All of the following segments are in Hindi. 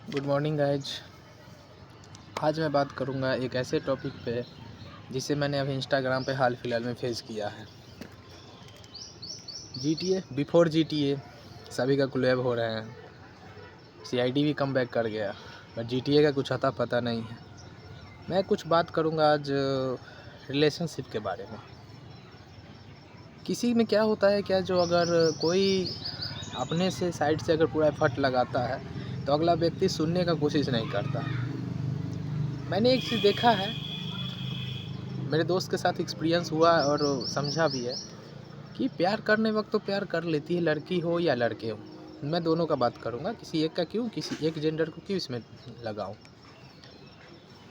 Good morning guys. आज मैं बात करूंगा एक ऐसे टॉपिक पे जिसे मैंने अभी इंस्टाग्राम पे हाल फिलहाल में फेस किया है। GTA बिफोर GTA सभी का कोलैब हो रहे हैं। CID भी कम बैक कर गया, बट GTA का कुछ अता पता नहीं है। मैं कुछ बात करूंगा आज रिलेशनशिप के बारे में। किसी में क्या होता है क्या, जो अगर कोई अपने से साइड से अगर पूरा एफर्ट लगाता है तो अगला व्यक्ति सुनने का कोशिश नहीं करता। मैंने एक चीज़ देखा है, मेरे दोस्त के साथ एक्सपीरियंस हुआ और समझा भी है कि प्यार करने वक्त तो प्यार कर लेती है, लड़की हो या लड़के हो। मैं दोनों का बात करूंगा, किसी एक का क्यों, किसी एक जेंडर को क्यों इसमें लगाऊं।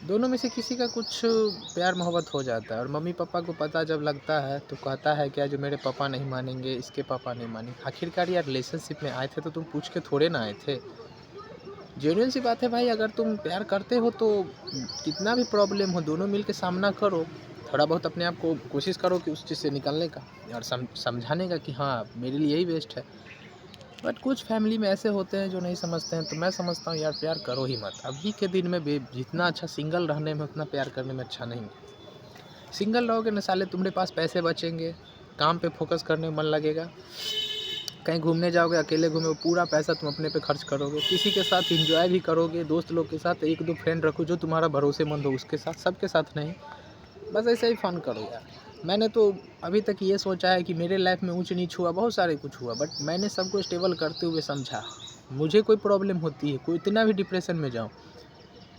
दोनों में से किसी का कुछ प्यार मोहब्बत हो जाता है और मम्मी पापा को पता जब लगता है तो कहता है क्या, जो मेरे पापा नहीं मानेंगे, इसके पापा नहीं मानेंगे। आखिरकार यार रिलेशनशिप में आए थे तो तुम पूछ के थोड़े ना आए थे। जेन्युइन सी बात है भाई, अगर तुम प्यार करते हो तो कितना भी प्रॉब्लम हो दोनों मिल के सामना करो। थोड़ा बहुत अपने आप को कोशिश करो कि उस चीज़ से निकलने का और समझाने का कि हाँ मेरे लिए यही बेस्ट है। बट कुछ फैमिली में ऐसे होते हैं जो नहीं समझते हैं। तो मैं समझता हूँ यार, प्यार करो ही मत। अभी के दिन में जितना अच्छा सिंगल रहने में उतना प्यार करने में अच्छा नहीं है। सिंगल रहोगे न साले, तुम्हारे पास पैसे बचेंगे, काम पे फोकस करने में मन लगेगा। कहीं घूमने जाओगे, अकेले घूमे, पूरा पैसा तुम अपने पे खर्च करोगे। किसी के साथ एंजॉय भी करोगे, दोस्त लोग के साथ एक दो फ्रेंड रखो जो तुम्हारा भरोसेमंद हो, उसके साथ, सबके साथ नहीं। बस ऐसे ही फन करो यार। मैंने तो अभी तक ये सोचा है कि मेरे लाइफ में ऊंच नीच हुआ, बहुत सारे कुछ हुआ, बट मैंने सबको स्टेबल करते हुए समझा। मुझे कोई प्रॉब्लम होती है, कोई इतना भी डिप्रेशन में जाऊँ,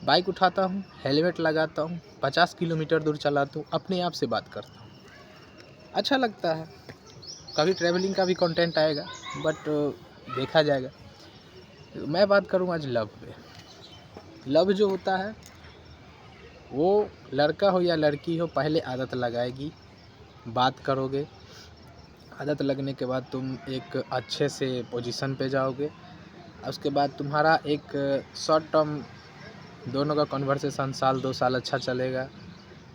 बाइक उठाता हूँ, हेलमेट लगाता हूँ, 50 किलोमीटर दूर चलाता हूँ, अपने आप से बात करता हूँ, अच्छा लगता है। कभी ट्रैवलिंग का भी कंटेंट आएगा, बट देखा जाएगा। मैं बात करूँ आज लव पे। लव जो होता है वो लड़का हो या लड़की हो, पहले आदत लगाएगी, बात करोगे, आदत लगने के बाद तुम एक अच्छे से पोजीशन पे जाओगे। उसके बाद तुम्हारा एक शॉर्ट टर्म दोनों का कन्वर्सेशन साल 2 साल अच्छा चलेगा।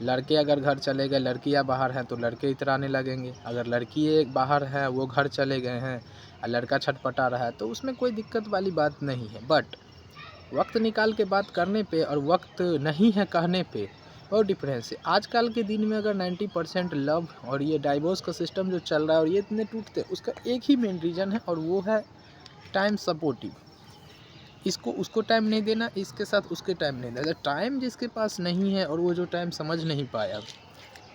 लड़के अगर घर चले गए, लड़कियां बाहर हैं तो लड़के इतराने लगेंगे। अगर लड़की एक बाहर है, वो घर चले गए हैं और लड़का छटपटा रहा है, तो उसमें कोई दिक्कत वाली बात नहीं है। बट वक्त निकाल के बात करने पे और वक्त नहीं है कहने पे बहुत डिफरेंस है। आजकल के दिन में अगर 90% लव और ये डाइवोर्स का सिस्टम जो चल रहा है और ये इतने टूटते, उसका एक ही मेन रीज़न है और वो है टाइम सपोर्टिव। इसको उसको टाइम नहीं देना, इसके साथ उसके टाइम नहीं देना। टाइम जिसके पास नहीं है और वो जो टाइम समझ नहीं पाया,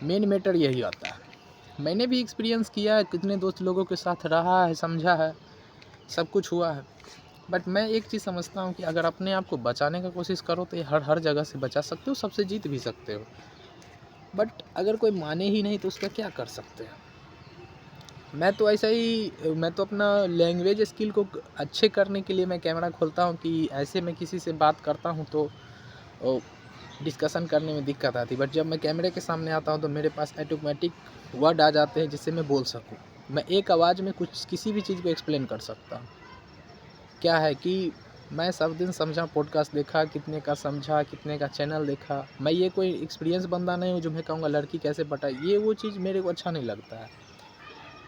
मेन मैटर यही आता है। मैंने भी एक्सपीरियंस किया है, कितने दोस्त लोगों के साथ रहा है, समझा है, सब कुछ हुआ है। बट मैं एक चीज़ समझता हूँ कि अगर अपने आप को बचाने का कोशिश करो तो ये हर जगह से बचा सकते हो, सबसे जीत भी सकते हो। बट अगर कोई माने ही नहीं तो उसका क्या कर सकते हैं। मैं तो ऐसा ही, मैं तो अपना लैंग्वेज स्किल को अच्छे करने के लिए मैं कैमरा खोलता हूँ कि ऐसे मैं किसी से बात करता हूँ तो डिस्कशन करने में दिक्कत आती। बट जब मैं कैमरे के सामने आता हूँ तो मेरे पास ऑटोमेटिक वर्ड आ जाते हैं जिससे मैं बोल सकूँ। मैं एक आवाज़ में कुछ किसी भी चीज़ को एक्सप्लेन कर सकता हूँ। क्या है कि मैं सब दिन समझा, पॉडकास्ट देखा, कितने का समझा, कितने का चैनल देखा। मैं ये कोई एक्सपीरियंस बंदा नहीं हूँ जो मैं कहूँगा लड़की कैसे पटाए, ये वो चीज़ मेरे को अच्छा नहीं लगता है।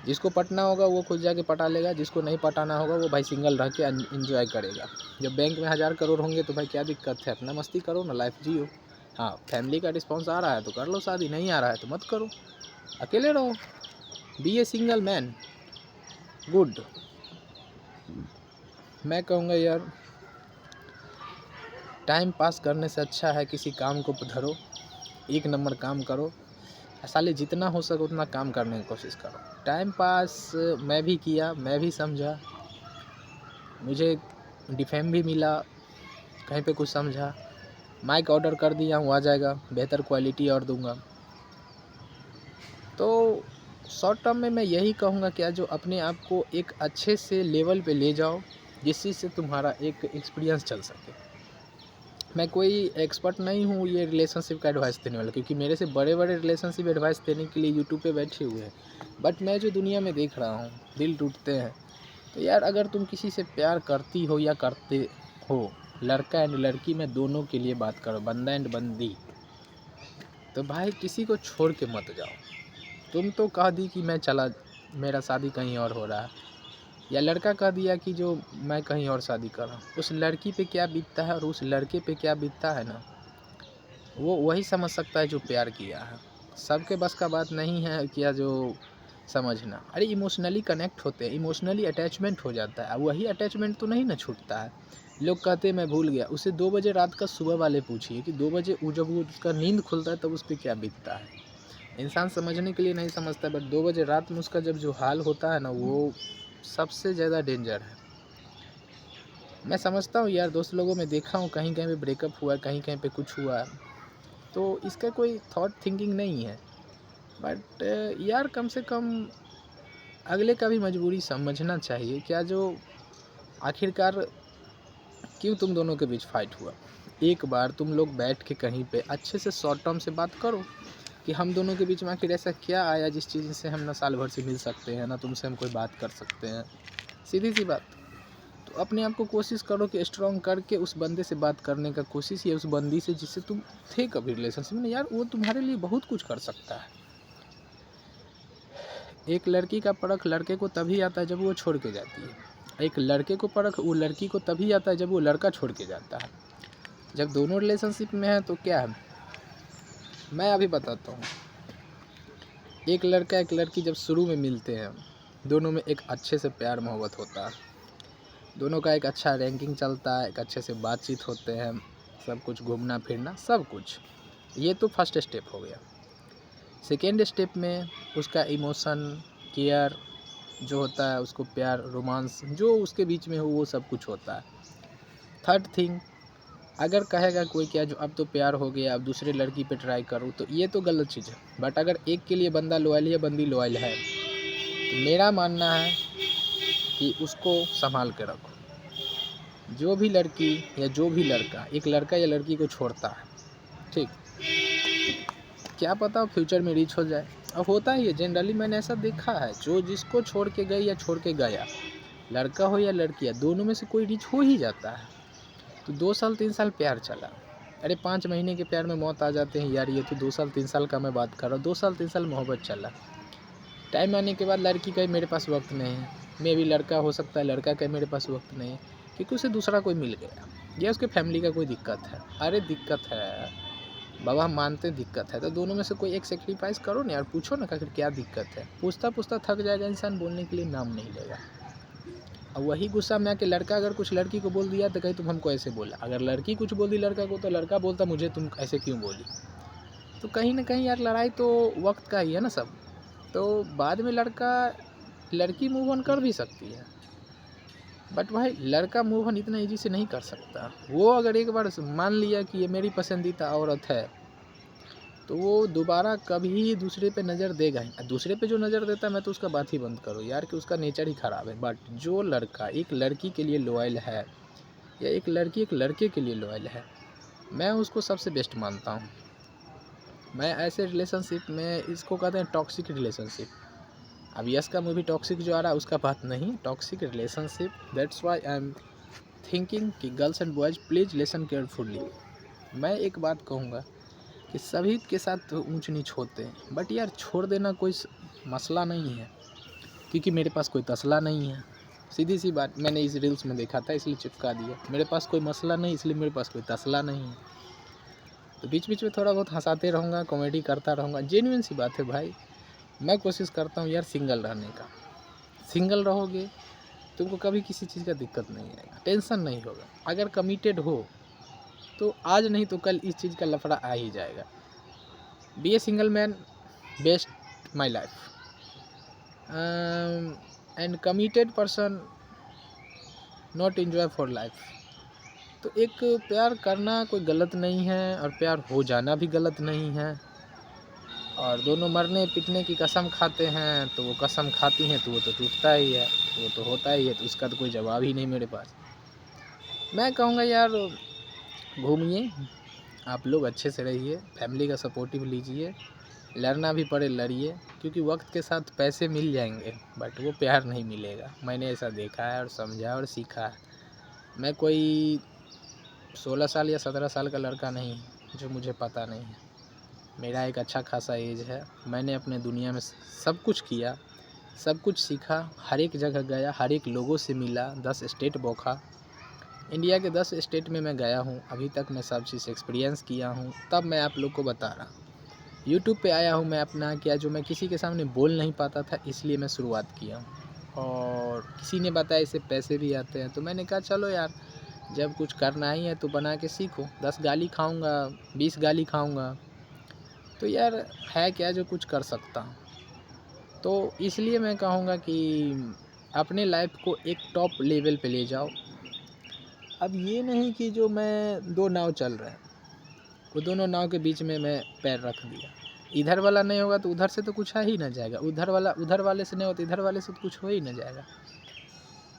जिसको पटना होगा वो खुद जाके पटा लेगा, जिसको नहीं पटाना होगा वो भाई सिंगल रह के एंजॉय करेगा। जब बैंक में 1000 करोड़ होंगे तो भाई क्या दिक्कत है, अपना मस्ती करो ना, लाइफ जियो। हाँ, फैमिली का रिस्पॉन्स आ रहा है तो कर लो शादी, नहीं आ रहा है तो मत करो, अकेले रहो, be a single man, good. मैं कहूँगा यार, टाइम पास करने से अच्छा है किसी काम को धरो, एक नंबर काम करो, साले जितना हो सके उतना काम करने की कोशिश करो। टाइम पास मैं भी किया, मैं भी समझा, मुझे डिफेम भी मिला, कहीं पे कुछ समझा, माइक ऑर्डर कर दिया हूँ, आ जाएगा, बेहतर क्वालिटी और दूंगा। तो शॉर्ट टर्म में मैं यही कहूँगा क्या, जो अपने आप को एक अच्छे से लेवल पे ले जाओ जिससे तुम्हारा एक एक्सपीरियंस चल सके। मैं कोई एक्सपर्ट नहीं हूँ ये रिलेशनशिप का एडवाइस देने वाला, क्योंकि मेरे से बड़े बड़े रिलेशनशिप एडवाइस देने के लिए यूट्यूब पे बैठे हुए हैं। बट मैं जो दुनिया में देख रहा हूँ, दिल टूटते हैं। तो यार अगर तुम किसी से प्यार करती हो या करते हो, लड़का एंड लड़की में दोनों के लिए बात करो, बंदा एंड बंदी, तो भाई किसी को छोड़ के मत जाओ। तुम तो कह दी कि मैं चला, मेरा शादी कहीं और हो रहा है, या लड़का कह दिया कि जो मैं कहीं और शादी कर रहा हूँ, उस लड़की पे क्या बीतता है और उस लड़के पे क्या बीतता है ना, वो वही समझ सकता है जो प्यार किया है। सबके बस का बात नहीं है क्या जो समझना। अरे इमोशनली कनेक्ट होते हैं, इमोशनली अटैचमेंट हो जाता है, वही अटैचमेंट तो नहीं ना छूटता है। लोग कहते हैं मैं भूल गया, उसे 2 बजे रात का सुबह वाले पूछिए कि 2 बजे जब वो उसका नींद खुलता है तब उस पर क्या बीतता है। इंसान समझने के लिए नहीं समझता, बट 2 बजे रात में उसका जब जो हाल होता है ना, वो सबसे ज़्यादा डेंजर है। मैं समझता हूँ यार, दोस्त लोगों में देखा हूँ कहीं कहीं पे ब्रेकअप हुआ है, कहीं कहीं पे कुछ हुआ है, तो इसका कोई थॉट थिंकिंग नहीं है। बट यार कम से कम अगले का भी मजबूरी समझना चाहिए। क्या जो आखिरकार क्यों तुम दोनों के बीच फाइट हुआ, एक बार तुम लोग बैठ के कहीं पे अच्छे से शॉर्ट टर्म से बात करो कि हम दोनों के बीच में आखिर ऐसा क्या आया जिस चीज़ से हम ना साल भर से मिल सकते हैं, ना तुमसे हम कोई बात कर सकते हैं। सीधी सी बात। तो अपने आप को कोशिश करो कि स्ट्रॉन्ग करके उस बंदे से बात करने का कोशिश, या उस बंदी से जिससे तुम थे कभी रिलेशनशिप में, यार वो तुम्हारे लिए बहुत कुछ कर सकता है। एक लड़की का परख लड़के को तभी आता है जब वो छोड़ के जाती है, एक लड़के को परख वो लड़की को तभी आता है जब वो लड़का छोड़ के जाता है। जब दोनों रिलेशनशिप में है तो क्या है, मैं अभी बताता हूँ। एक लड़का एक लड़की जब शुरू में मिलते हैं, दोनों में एक अच्छे से प्यार मोहब्बत होता है, दोनों का एक अच्छा रैंकिंग चलता है, एक अच्छे से बातचीत होते हैं, सब कुछ घूमना फिरना सब कुछ। ये तो फर्स्ट स्टेप हो गया। सेकेंड स्टेप में उसका इमोशन, केयर जो होता है, उसको प्यार, रोमांस जो उसके बीच में हो वो सब कुछ होता है। थर्ड थिंग, अगर कहेगा कोई क्या जो अब तो प्यार हो गया अब दूसरे लड़की पे ट्राई करूँ, तो ये तो गलत चीज़ है। बट अगर एक के लिए बंदा लॉयल है, बंदी लॉयल है, तो मेरा मानना है कि उसको संभाल के रखो। जो भी लड़की या जो भी लड़का एक लड़का या लड़की को छोड़ता है, ठीक, क्या पता फ्यूचर में रीच हो जाए। अब होता ही है जनरली, मैंने ऐसा देखा है, जो जिसको छोड़ के गई या छोड़ के गया, लड़का हो या लड़कियाँ, दोनों में से कोई रीच हो ही जाता है। तो 2 साल 3 साल प्यार चला, अरे 5 महीने के प्यार में मौत आ जाते हैं यार। ये तो 2 साल 3 साल का मैं बात कर रहा हूँ, 2 साल 3 साल मोहब्बत चला। टाइम आने के बाद लड़की कहे मेरे पास वक्त नहीं है, मैं भी लड़का हो सकता है लड़का कहे मेरे पास वक्त नहीं है, क्योंकि उसे दूसरा कोई मिल गया, या उसके फैमिली का कोई दिक्कत है। अरे दिक्कत है बाबा, हम मानते हैं दिक्कत है, तो दोनों में से कोई एक सेक्रीफाइस करो ना यार, पूछो ना आखिर क्या दिक्कत है। पूछता पूछता थक जाएगा इंसान, बोलने के लिए नाम नहीं लेगा। और वही गुस्सा में आके लड़का अगर कुछ लड़की को बोल दिया तो कहीं तुम हमको ऐसे बोला, अगर लड़की कुछ बोल दी लड़का को तो लड़का बोलता मुझे तुम ऐसे क्यों बोली। तो कहीं ना कहीं यार लड़ाई तो वक्त का ही है ना सब। तो बाद में लड़की मूव ऑन कर भी सकती है, बट भाई लड़का मूव ऑन इतना ईजी से नहीं कर सकता। वो अगर एक बार मान लिया कि ये मेरी पसंदीदा औरत है, तो वो दोबारा कभी दूसरे पे नज़र देगा ही। दूसरे पे जो नज़र देता है मैं तो उसका बात ही बंद करूँ यार, कि उसका नेचर ही ख़राब है। बट जो लड़का एक लड़की के लिए लॉयल है, या एक लड़की एक लड़के के लिए लॉयल है, मैं उसको सबसे बेस्ट मानता हूँ। मैं ऐसे रिलेशनशिप में, इसको कहते हैं टॉक्सिक रिलेशनशिप। अब यस का मूवी टॉक्सिक जो आ रहा है उसका बात नहीं, toxic relationship. That's why I am thinking कि girls and boys please listen carefully. मैं एक बात कहूँगा कि सभी के साथ ऊंच नीच होते हैं, बट यार छोड़ देना कोई मसला नहीं है, क्योंकि मेरे पास कोई तसला नहीं है। सीधी सी बात, मैंने इस रील्स में देखा था इसलिए चिपका दिया। मेरे पास कोई मसला नहीं इसलिए मेरे पास कोई तसला नहीं है। तो बीच बीच में थोड़ा बहुत हंसाते रहूँगा, कॉमेडी करता रहूँगा, जेन्युइन सी बात है भाई। मैं कोशिश करता हूँ यार सिंगल रहने का। सिंगल रहोगे तुमको कभी किसी चीज़ का दिक्कत नहीं आएगा, टेंशन नहीं होगा। अगर कमिटेड हो तो आज नहीं तो कल इस चीज़ का लफड़ा आ ही जाएगा। Be a single man, best my life, and committed person not enjoy for life. तो एक प्यार करना कोई गलत नहीं है, और प्यार हो जाना भी गलत नहीं है। और दोनों मरने पीटने की कसम खाते हैं, तो वो कसम खाती हैं तो वो तो टूटता ही है, वो तो होता ही है, तो उसका तो कोई जवाब ही नहीं मेरे पास। मैं कहूँगा यार घूमिए, आप लोग अच्छे से रहिए, फैमिली का सपोर्टिव लीजिए, लड़ना भी पड़े लड़िए, क्योंकि वक्त के साथ पैसे मिल जाएंगे बट वो प्यार नहीं मिलेगा। मैंने ऐसा देखा है और समझा और सीखा है। मैं कोई 16 साल या 17 साल का लड़का नहीं जो मुझे पता नहीं है। मेरा एक अच्छा खासा एज है, मैंने अपने दुनिया में सब कुछ किया, सब कुछ सीखा, हर एक जगह गया, हर एक लोगों से मिला, 10 स्टेट बौखा। इंडिया के 10 स्टेट में मैं गया हूँ, अभी तक मैं सब चीज़ एक्सपीरियंस किया हूँ, तब मैं आप लोग को बता रहा हूँ। यूट्यूब पे आया हूँ मैं अपना, क्या जो मैं किसी के सामने बोल नहीं पाता था, इसलिए मैं शुरुआत किया हूँ। और किसी ने बताया इससे पैसे भी आते हैं, तो मैंने कहा चलो यार, जब कुछ करना ही है तो बना के सीखो। 10 गाली खाऊंगा, 20 गाली खाऊंगा, तो यार है क्या जो कुछ कर सकता हूँ। तो इसलिए मैं कहूँगा कि अपने लाइफ को एक टॉप लेवल पे ले जाओ। अब ये नहीं कि जो मैं 2 नाव चल रहे हैं, वो दोनों नाव के बीच में मैं पैर रख दिया। इधर वाला नहीं होगा तो उधर से तो कुछ आ ही ना जाएगा, उधर वाला उधर वाले से नहीं हो तो इधर वाले से तो कुछ हो ही ना जाएगा।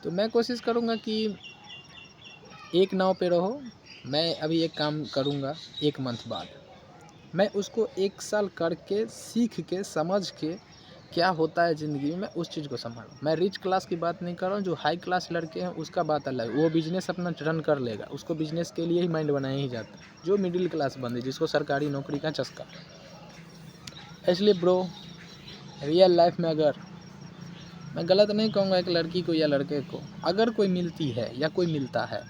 तो मैं कोशिश करूँगा कि एक नाव पे रहो। मैं अभी एक काम करूँगा, 1 मंथ बाद मैं उसको 1 साल करके सीख के समझ के क्या होता है ज़िंदगी में, मैं उस चीज़ को संभालूँ। मैं रिच क्लास की बात नहीं कर रहा हूँ, जो हाई क्लास लड़के हैं उसका बात अलग है, वो बिजनेस अपना रन कर लेगा, उसको बिजनेस के लिए ही माइंड बनाया ही जाता है। जो मिडिल क्लास बंदे जिसको सरकारी नौकरी का चस्का, इसलिए ब्रो रियल लाइफ में अगर मैं गलत नहीं कहूँगा एक लड़की को या लड़के को, अगर कोई मिलती है या कोई मिलता है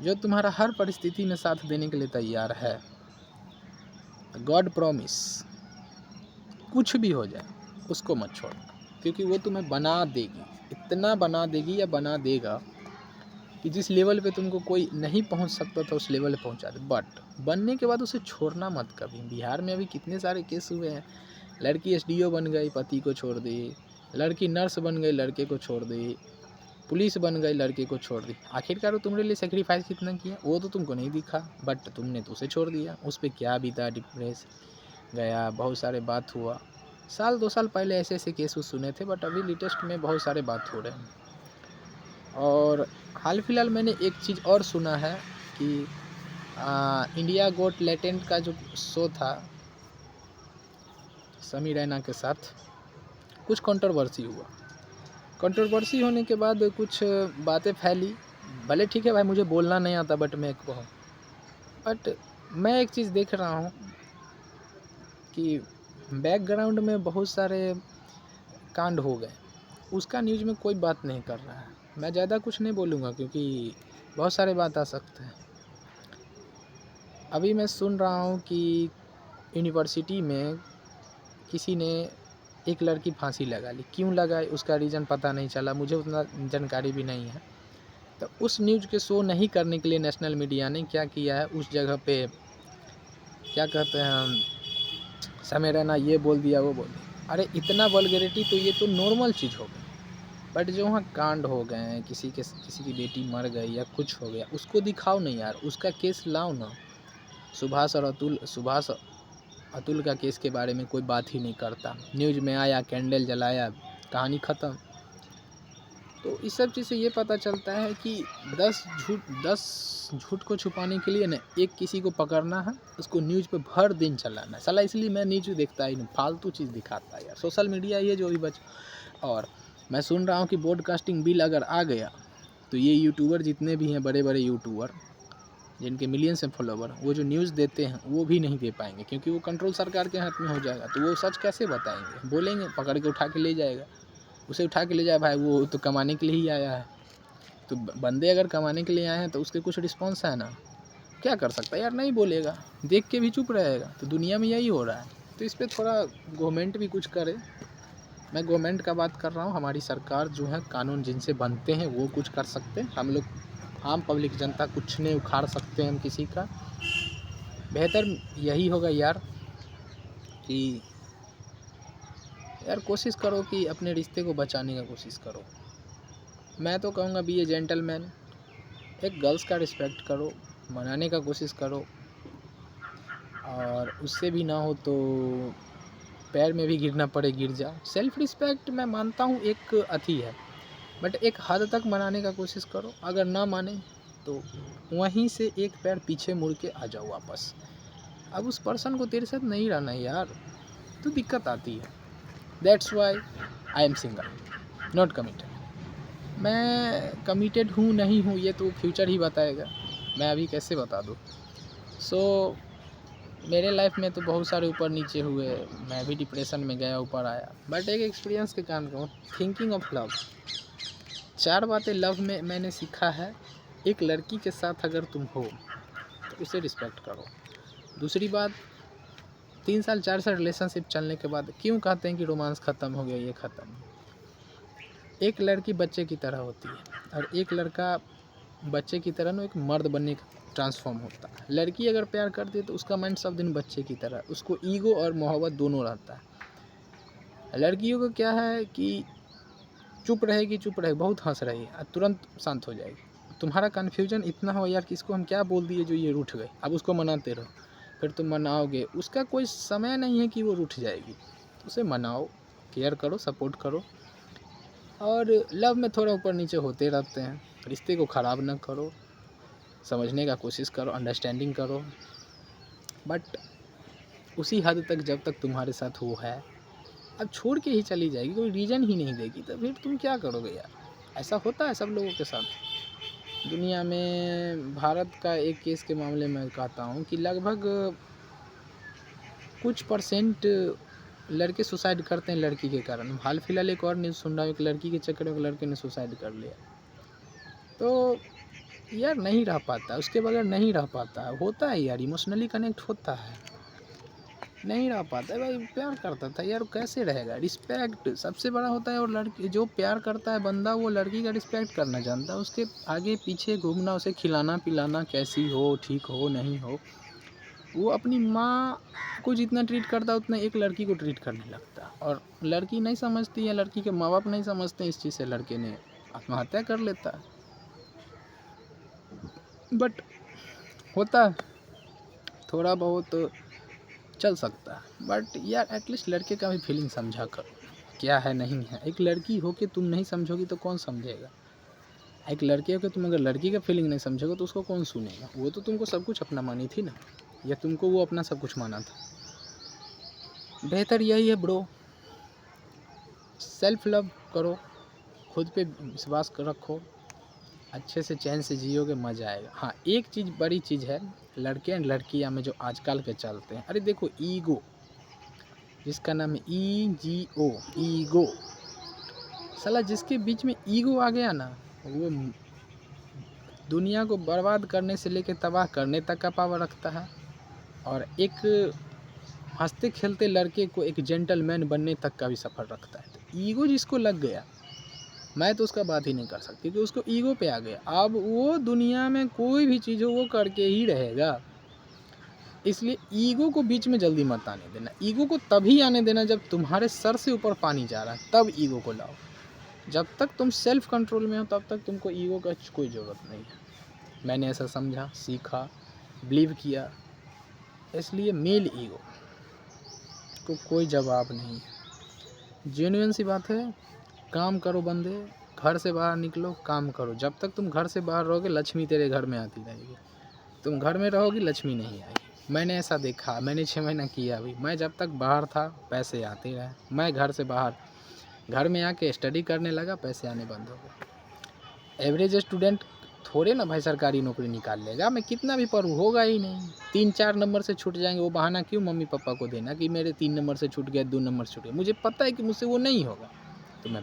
जो तुम्हारा हर परिस्थिति में साथ देने के लिए तैयार है, गॉड प्रॉमिस कुछ भी हो जाए उसको मत छोड़ना, क्योंकि वो तुम्हें बना देगी, इतना बना देगी या बना देगा कि जिस लेवल पे तुमको कोई नहीं पहुंच सकता था उस लेवल पे पहुंचा दे। बट बनने के बाद उसे छोड़ना मत कभी। बिहार में अभी कितने सारे केस हुए हैं, लड़की एसडीओ बन गई, पति को छोड़ दी, लड़की नर्स बन गई, लड़के को छोड़ दी, पुलिस बन गई, लड़के को छोड़ दी। आखिरकार वो तुम्हारे लिए सेक्रीफाइस कितना किया वो तो तुमको नहीं दिखा, बट तुमने तो उसे छोड़ दिया। उस पर क्या बीता, डिप्रेस गया, बहुत सारे बात हुआ। 1-2 साल पहले ऐसे ऐसे केस सुने थे, बट अभी लेटेस्ट में बहुत सारे बात हो रहे हैं। और हाल फिलहाल मैंने एक चीज़ और सुना है कि इंडिया गोट लेटेंट का जो शो था समी रैना के साथ, कुछ कंट्रोवर्सी हुआ। कंट्रोवर्सी होने के बाद कुछ बातें फैली। भले ठीक है भाई, मुझे बोलना नहीं आता, बट मैं कहूँ, बट मैं एक चीज़ देख रहा हूँ कि बैकग्राउंड में बहुत सारे कांड हो गए, उसका न्यूज़ में कोई बात नहीं कर रहा है। मैं ज़्यादा कुछ नहीं बोलूँगा क्योंकि बहुत सारे बात आ सकते हैं। अभी मैं सुन रहा हूँ कि यूनिवर्सिटी में किसी ने एक लड़की फांसी लगा ली, क्यों लगाई उसका रीज़न पता नहीं चला, मुझे उतना जानकारी भी नहीं है। तो उस न्यूज़ के शो नहीं करने के लिए नेशनल मीडिया ने क्या किया है, उस जगह पे क्या कहते हैं, समय रहना ये बोल दिया वो बोल दिया। अरे इतना वल्गैरिटी तो ये तो नॉर्मल चीज़ हो गई, बट जो वहाँ कांड हो गए हैं, किसी की बेटी मर गई या कुछ हो गया, उसको दिखाओ नहीं यार, उसका केस लाओ ना। सुभाष अतुल का केस के बारे में कोई बात ही नहीं करता, न्यूज़ में आया, कैंडल जलाया, कहानी ख़त्म। तो इस सब चीज़ से ये पता चलता है कि 10 झूठ को छुपाने के लिए ना एक किसी को पकड़ना है, उसको न्यूज़ पे भर दिन चलाना है। साला इसलिए मैं न्यूज़ देखता ही नहीं, फालतू चीज़ दिखाता है यार, सोशल मीडिया ये जो भी और मैं सुन रहा हूँ कि ब्रॉडकास्टिंग बिल अगर आ गया तो ये यूट्यूबर जितने भी हैं, बड़े बड़े यूट्यूबर जिनके मिलियंस हैं फॉलोवर, वो जो न्यूज़ देते हैं वो भी नहीं दे पाएंगे, क्योंकि वो कंट्रोल सरकार के हाथ में हो जाएगा। तो वो सच कैसे बताएंगे, बोलेंगे, पकड़ के उठा के ले जाएगा, उसे उठा के ले जाए। भाई वो तो कमाने के लिए ही आया है, तो बंदे अगर कमाने के लिए आए हैं तो उसके कुछ रिस्पॉन्स है ना, क्या कर सकता है यार, नहीं बोलेगा, देख के भी चुप रहेगा। तो दुनिया में यही हो रहा है। तो इस पर थोड़ा गवर्नमेंट भी कुछ करे। मैं गवर्नमेंट का बात कर रहा हूँ, हमारी सरकार जो है, कानून जिनसे बनते हैं वो कुछ कर सकते हैं, हम लोग आम पब्लिक जनता कुछ नहीं उखाड़ सकते हैं हम किसी का। बेहतर यही होगा यार कि यार कोशिश करो कि अपने रिश्ते को बचाने का कोशिश करो। मैं तो कहूँगा बी ए जेंटलमैन, एक गर्ल्स का रिस्पेक्ट करो, मनाने का कोशिश करो, और उससे भी ना हो तो पैर में भी गिरना पड़े गिर जाओ। सेल्फ रिस्पेक्ट मैं मानता हूँ एक अथी है, बट एक हद तक मनाने का कोशिश करो। अगर ना माने तो वहीं से एक पैर पीछे मुड़ के आ जाओ वापस। अब उस पर्सन को तेरे साथ नहीं रहना है यार, तो दिक्कत आती है। That's why I am single, not committed. मैं कमिटेड हूँ नहीं हूँ ये तो फ्यूचर ही बताएगा, मैं अभी कैसे बता दूँ। सो मेरे लाइफ में तो बहुत सारे ऊपर नीचे हुए, मैं भी डिप्रेशन में गया, ऊपर आया, बट एक एक्सपीरियंस के कारण कहूँ, थिंकिंग ऑफ लव। 4 बातें लव में मैंने सीखा है। एक लड़की के साथ अगर तुम हो तो उसे रिस्पेक्ट करो। दूसरी बात, 3 साल 4 साल रिलेशनशिप चलने के बाद क्यों कहते हैं कि रोमांस ख़त्म हो गया, ये ख़त्म। एक लड़की बच्चे की तरह होती है और एक लड़का बच्चे की तरह ना एक मर्द बनने का ट्रांसफॉर्म होता है। लड़की अगर प्यार करती है तो उसका माइंड सब दिन बच्चे की तरह, उसको ईगो और मोहब्बत दोनों रहता है। लड़कियों को क्या है कि चुप रहेगी, बहुत हंस रही है, तुरंत शांत हो जाएगी। तुम्हारा कन्फ्यूजन इतना हो यार कि इसको हम क्या बोल दिए जो ये रूठ गए, अब उसको मनाते रहो, फिर तुम मनाओगे, उसका कोई समय नहीं है कि वो रूठ जाएगी। उसे मनाओ, केयर करो, सपोर्ट करो। और लव में थोड़ा ऊपर नीचे होते रहते हैं, रिश्ते को ख़राब ना करो, समझने का कोशिश करो, अंडरस्टैंडिंग करो, बट उसी हद तक जब तक तुम्हारे साथ वो है। अब छोड़ के ही चली जाएगी, कोई रीज़न ही नहीं देगी, तो फिर तुम क्या करोगे यार। ऐसा होता है सब लोगों के साथ दुनिया में। भारत का एक केस के मामले में कहता हूँ कि लगभग कुछ % लड़के सुसाइड करते हैं लड़की के कारण। हाल फिलहाल एक और न्यूज़ सुन रहा हूँ, एक लड़की के चक्कर में एक लड़के ने सुसाइड कर लिया। तो यार नहीं रह पाता, उसके बगैर नहीं रह पाता। होता है यार, इमोशनली कनेक्ट होता है, नहीं रह पाता है भाई। प्यार करता था यार, कैसे रहेगा। रिस्पेक्ट सबसे बड़ा होता है, और लड़की जो प्यार करता है बंदा, वो लड़की का रिस्पेक्ट करना जानता है। उसके आगे पीछे घूमना, उसे खिलाना पिलाना, कैसी हो, ठीक हो नहीं हो, वो अपनी माँ को जितना ट्रीट करता है उतना एक लड़की को ट्रीट करने लगता है। और लड़की नहीं समझती है, लड़की के माँ बाप नहीं समझते इस चीज़ से, लड़के ने आत्महत्या कर लेता है। बट होता है, थोड़ा बहुत चल सकता है, बट यार एटलीस्ट लड़के का भी फीलिंग समझा करो, क्या है नहीं है। एक लड़की हो के तुम नहीं समझोगी तो कौन समझेगा। एक लड़के हो के तुम अगर लड़की का फीलिंग नहीं समझोगे तो उसको कौन सुनेगा। वो तो तुमको सब कुछ अपना मानी थी ना, या तुमको वो अपना सब कुछ माना था। बेहतर यही है ब्रो, सेल्फ लव करो, खुद पे विश्वास रखो, अच्छे से चैन से जियोगे, मज़ा आएगा। हाँ, एक चीज़ बड़ी चीज़ है, लड़के एंड लड़कियाँ में जो आजकल के चलते हैं, अरे देखो ईगो, जिसका नाम है EGO, ईगो, साला जिसके बीच में ईगो आ गया ना, वो दुनिया को बर्बाद करने से लेकर तबाह करने तक का पावर रखता है। और एक हंसते खेलते लड़के को एक जेंटलमैन बनने तक का भी सफ़र रखता है। तो ईगो जिसको लग गया, मैं तो उसका बात ही नहीं कर सकती, क्योंकि उसको ईगो पे आ गया। अब वो दुनिया में कोई भी चीज़ हो वो करके ही रहेगा। इसलिए ईगो को बीच में जल्दी मत आने देना। ईगो को तभी आने देना जब तुम्हारे सर से ऊपर पानी जा रहा है, तब ईगो को लाओ। जब तक तुम सेल्फ कंट्रोल में हो तब तक तुमको ईगो का कोई ज़रूरत नहीं है। मैंने ऐसा समझा, सीखा, बिलीव किया। इसलिए मेल ईगो को कोई जवाब नहीं है। जेन्युइन सी बात है, काम करो बंदे, घर से बाहर निकलो, काम करो। जब तक तुम घर से बाहर रहोगे लक्ष्मी तेरे घर में आती रहेगी। तुम घर में रहोगी, लक्ष्मी नहीं आएगी। मैंने ऐसा देखा, मैंने 6 महीना किया अभी। मैं जब तक बाहर था पैसे आते रहे, मैं घर से बाहर घर में आके स्टडी करने लगा, पैसे आने बंद हो गए। एवरेज स्टूडेंट थोड़े ना भाई सरकारी नौकरी निकाल लेगा, मैं कितना भी पढ़ूँ होगा ही नहीं। 3-4 नंबर से छूट जाएंगे, वो बहाना क्यों मम्मी पापा को देना कि मेरे 3 नंबर से छूट गया, 2 नंबर से छूट गया। मुझे पता है कि मुझसे वो नहीं होगा, तो मैं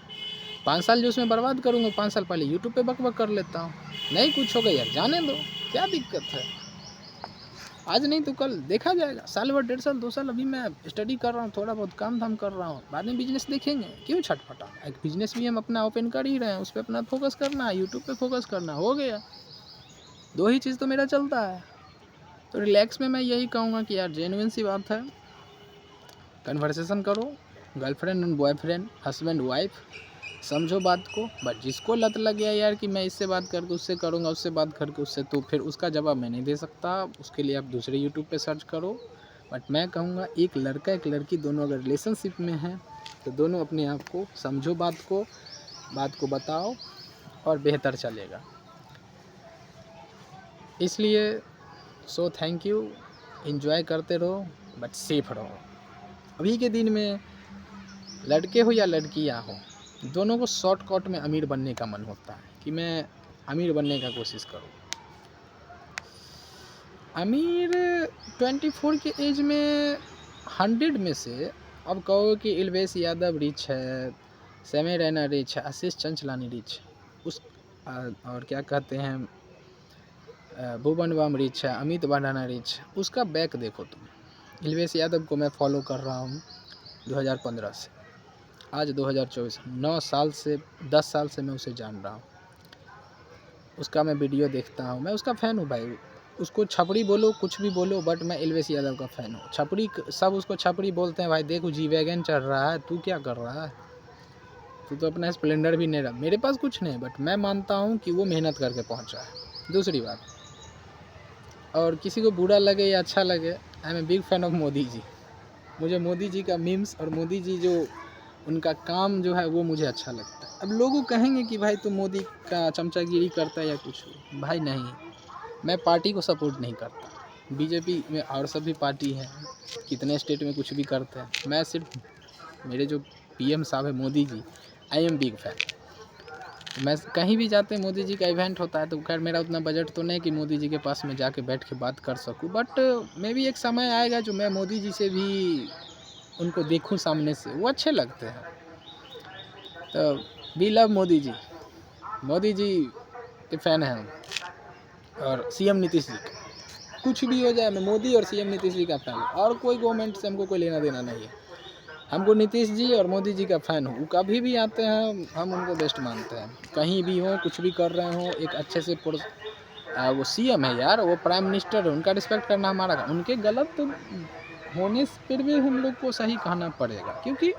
5 साल जो उसमें बर्बाद करूँगा, 5 साल पहले यूट्यूब पे बक कर लेता हूँ। नहीं कुछ होगा यार, जाने दो, क्या दिक्कत है। आज नहीं तो कल देखा जाएगा। साल भर, 1.5 साल 2 साल अभी मैं स्टडी कर रहा हूँ, थोड़ा बहुत काम धाम कर रहा हूँ, बाद में बिजनेस देखेंगे, क्यों छटपटा। एक बिजनेस भी हम अपना ओपन कर ही रहे हैं, उस पर अपना फोकस करना है, यूट्यूब पे फोकस करना, हो गया। 2 ही चीज़ तो मेरा चलता है। तो रिलैक्स में मैं यही कहूँगा कि यार जेन्युइन सी बात है, कन्वर्सेशन करो, girlfriend and boyfriend, husband wife, समझो बात को। बट जिसको लत लग गया यार कि मैं इससे बात करके उससे करूँगा, उससे बात करके उससे, तो फिर उसका जवाब मैं नहीं दे सकता। उसके लिए आप दूसरे यूट्यूब पे सर्च करो। बट मैं कहूँगा एक लड़का एक लड़की दोनों अगर रिलेशनशिप में हैं तो दोनों अपने आप को समझो, बात को बताओ और बेहतर चलेगा। इसलिए थैंक यू, एंजॉय करते रहो बट सेफ रहो। अभी के दिन में लड़के हो या लड़कियाँ हो, दोनों को शॉर्टकट में अमीर बनने का मन होता है कि मैं अमीर बनने का कोशिश करूँ। आमिर 24 के एज में 100 में से अब कहो कि इल्वेस यादव रिच है, सेमी रैना रिच है, आशीष चंचलानी रिच उस और क्या कहते हैं भुवन बाम रिच है, अमित भंडाना रिच, उसका बैक देखो तुम। इल्वेस यादव को मैं फॉलो कर रहा हूँ 2015 से, आज 2024, 9 साल से 10 साल से मैं उसे जान रहा हूँ। उसका मैं वीडियो देखता हूँ, मैं उसका फ़ैन हूँ भाई। उसको छपड़ी बोलो कुछ भी बोलो, बट मैं इल्वेस यादव का फ़ैन हूँ। छपड़ी सब उसको छपड़ी बोलते हैं भाई, देखो जी वैगन चढ़ रहा है, तू क्या कर रहा है, तू तो अपना स्प्लेंडर भी नहीं रहा। मेरे पास कुछ नहीं, बट मैं मानता हूँ कि वो मेहनत करके पहुँचा है। दूसरी बात, और किसी को बुरा लगे या अच्छा लगे, I am a big fan of Modi ji. मुझे मोदी जी का मीम्स और मोदी जी जो उनका काम जो है वो मुझे अच्छा लगता है। अब लोगों कहेंगे कि भाई तू मोदी का चमचागिरी करता है या कुछ, भाई नहीं, मैं पार्टी को सपोर्ट नहीं करता। बीजेपी में और सब भी पार्टी हैं, कितने स्टेट में कुछ भी करते हैं। मैं सिर्फ मेरे जो पीएम साहब है मोदी जी, आई एम बिग फैन। मैं कहीं भी जाते हैं मोदी जी का इवेंट होता है, तो खैर मेरा उतना बजट तो नहीं कि मोदी जी के पास में जाके बैठ के बात कर सकूं, बट मे भी एक समय आएगा जो मैं मोदी जी से भी उनको देखूं सामने से, वो अच्छे लगते हैं। तो वी लव मोदी जी, मोदी जी के फ़ैन हैं हम। और सीएम नीतीश जी, कुछ भी हो जाए मैं मोदी और सीएम नीतीश जी का फ़ैन हूँ, और कोई गवर्नमेंट से हमको कोई लेना देना नहीं है। हमको नीतीश जी और मोदी जी का फ़ैन हूँ। वो कभी भी आते हैं हम उनको बेस्ट मानते हैं, कहीं भी हो, कुछ भी कर रहे हो, एक अच्छे से वो सीएम है यार, वो प्राइम मिनिस्टर है, उनका रिस्पेक्ट करना हमारा काम। उनके गलत होने पर भी हम लोग को सही कहना पड़ेगा, क्योंकि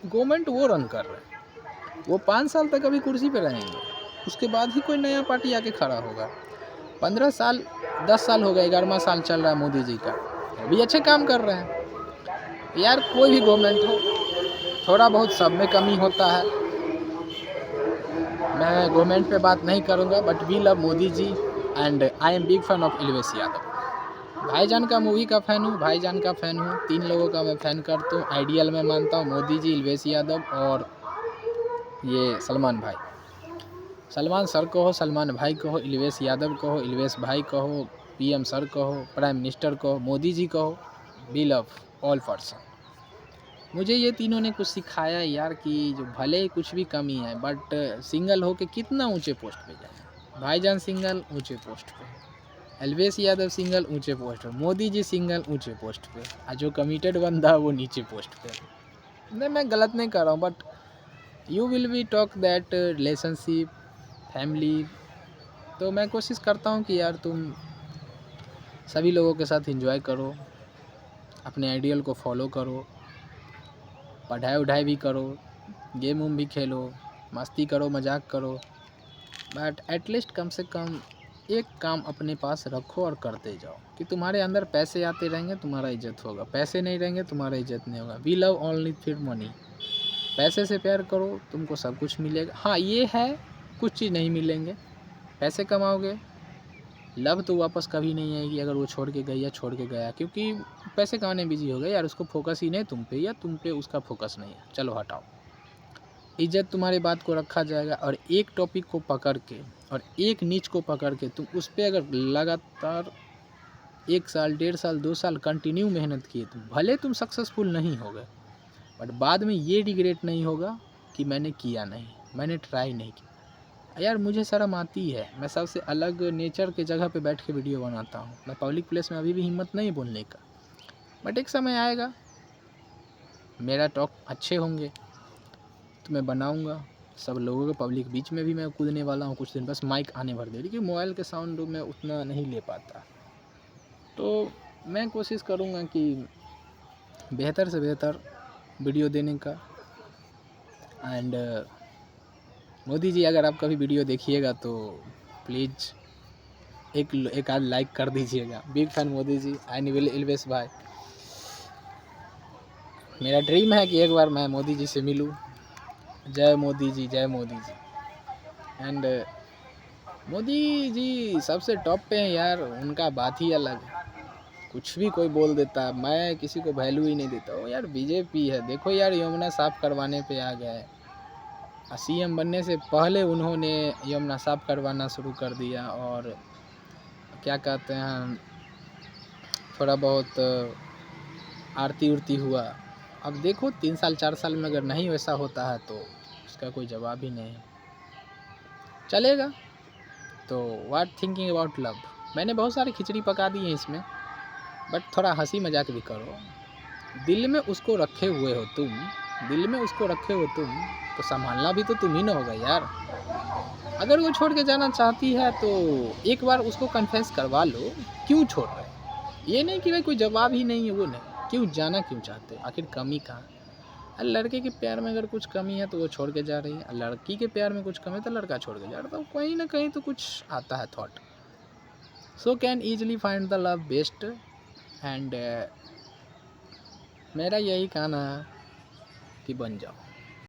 गवर्नमेंट वो रन कर रहे हैं। वो 5 साल तक अभी कुर्सी पे रहेंगे, उसके बाद ही कोई नया पार्टी आके खड़ा होगा। 15 साल 10 साल हो गए, 11वां साल चल रहा है मोदी जी का, अभी अच्छे काम कर रहे हैं यार। कोई भी गवर्नमेंट हो, थोड़ा बहुत सब में कमी होता है। मैं गवर्नमेंट पे बात नहीं करूँगा, but we love Modi ji and I am big fan of Elvish Yadav. भाईजान का मूवी का फ़ैन हूँ, भाईजान का फ़ैन हूँ, 3 लोगों का मैं फ़ैन करता हूँ। आइडियल में मानता हूँ मोदी जी, इल्वेस यादव और ये सलमान भाई। सलमान सर को हो, सलमान भाई को हो, इल्वेस यादव को हो, इल्वेस भाई को हो, पीएम सर को हो, प्राइम मिनिस्टर को हो, मोदी जी को हो, वी लव ऑल पर्सन। मुझे ये तीनों ने कुछ सिखाया यार कि जो भले ही कुछ भी कमी है, बट सिंगल होके कितना ऊंचे पोस्ट पे जाए। भाईजान सिंगल ऊंचे पोस्ट पे, इल्वेस यादव सिंगल ऊंचे पोस्ट पे, मोदी जी सिंगल ऊंचे पोस्ट पे, और जो कमिटेड बंदा वो नीचे पोस्ट पे। नहीं, मैं गलत नहीं कर रहा हूँ, but you will be talk that relationship family. तो मैं कोशिश करता हूँ कि यार तुम सभी लोगों के साथ एंजॉय करो, अपने आइडियल को फॉलो करो, पढ़ाई वढ़ाई भी करो, गेम वूम भी खेलो, मस्ती करो, मजाक करो, बट एटलीस्ट कम से कम एक काम अपने पास रखो और करते जाओ। कि तुम्हारे अंदर पैसे आते रहेंगे तुम्हारा इज्जत होगा, पैसे नहीं रहेंगे तुम्हारा इज्जत नहीं होगा। वी लव ओनली फिर मनी। पैसे से प्यार करो, तुमको सब कुछ मिलेगा। हाँ ये है, कुछ चीज़ नहीं मिलेंगे। पैसे कमाओगे, लव तो वापस कभी नहीं आएगी अगर वो छोड़ के गई या छोड़ के गया, क्योंकि पैसे कमाने बिजी हो गए यार, उसको फोकस ही नहीं तुम पे, या तुम पे उसका फोकस नहीं है, चलो हटाओ। इज्जत तुम्हारी बात को रखा जाएगा, और एक टॉपिक को पकड़ के और एक नीच को पकड़ के तुम उस पर अगर लगातार 1 साल 1.5 साल 2 साल कंटिन्यू मेहनत किए, तो भले तुम सक्सेसफुल नहीं हो गए, बट बाद में ये रिग्रेट नहीं होगा कि मैंने किया नहीं, मैंने ट्राई नहीं किया। यार मुझे शर्म आती है, मैं सबसे अलग नेचर के जगह पे बैठ के वीडियो बनाता हूँ। मैं पब्लिक प्लेस में अभी भी हिम्मत नहीं बोलने का, बट एक समय आएगा मेरा टॉक अच्छे होंगे तो मैं बनाऊँगा सब लोगों के पब्लिक बीच में भी मैं कूदने वाला हूँ कुछ दिन, बस माइक आने भर दे, क्योंकि मोबाइल के साउंड में उतना नहीं ले पाता। तो मैं कोशिश करूँगा कि बेहतर से बेहतर वीडियो देने का। एंड मोदी जी अगर आप कभी वीडियो देखिएगा तो प्लीज़ एक आध लाइक कर दीजिएगा। Big fan Modi ji and Elvish भाई। मेरा ड्रीम है कि एक बार मैं मोदी जी से मिलूं। जय मोदी जी, जय मोदी जी। एंड मोदी जी सबसे टॉप पे हैं यार, उनका बात ही अलग है। कुछ भी कोई बोल देता है, मैं किसी को वैल्यू ही नहीं देता हूँ यार। बीजेपी है, देखो यार यमुना साफ़ करवाने पे आ गए। सीएम बनने से पहले उन्होंने यमुना साफ़ करवाना शुरू कर दिया, और क्या कहते हैं थोड़ा बहुत आरती उरती हुआ। अब देखो 3 साल 4 साल में अगर नहीं वैसा होता है तो उसका कोई जवाब ही नहीं है, चलेगा। तो व्हाट थिंकिंग अबाउट लव, मैंने बहुत सारी खिचड़ी पका दी है इसमें, बट थोड़ा हंसी मजाक भी करो। दिल में उसको रखे हुए हो तुम, दिल में उसको रखे हो तुम, तो संभालना भी तो तुम ही ना होगा यार। अगर वो छोड़ के जाना चाहती है तो एक बार उसको कन्फेस करवा लो, क्यों छोड़ रहे हैं। ये नहीं कि भाई कोई जवाब ही नहीं है, वो नहीं, क्यों जाना क्यों चाहते हो, आखिर कमी कहाँ। लड़के के प्यार में अगर कुछ कमी है तो वो छोड़ के जा रही है, लड़की के प्यार में कुछ कमी है तो लड़का छोड़ के जा रहा है, तो कहीं ना कहीं तो कुछ आता है thought. So can easily find the love best. And मेरा यही कहना है कि बन जाओ।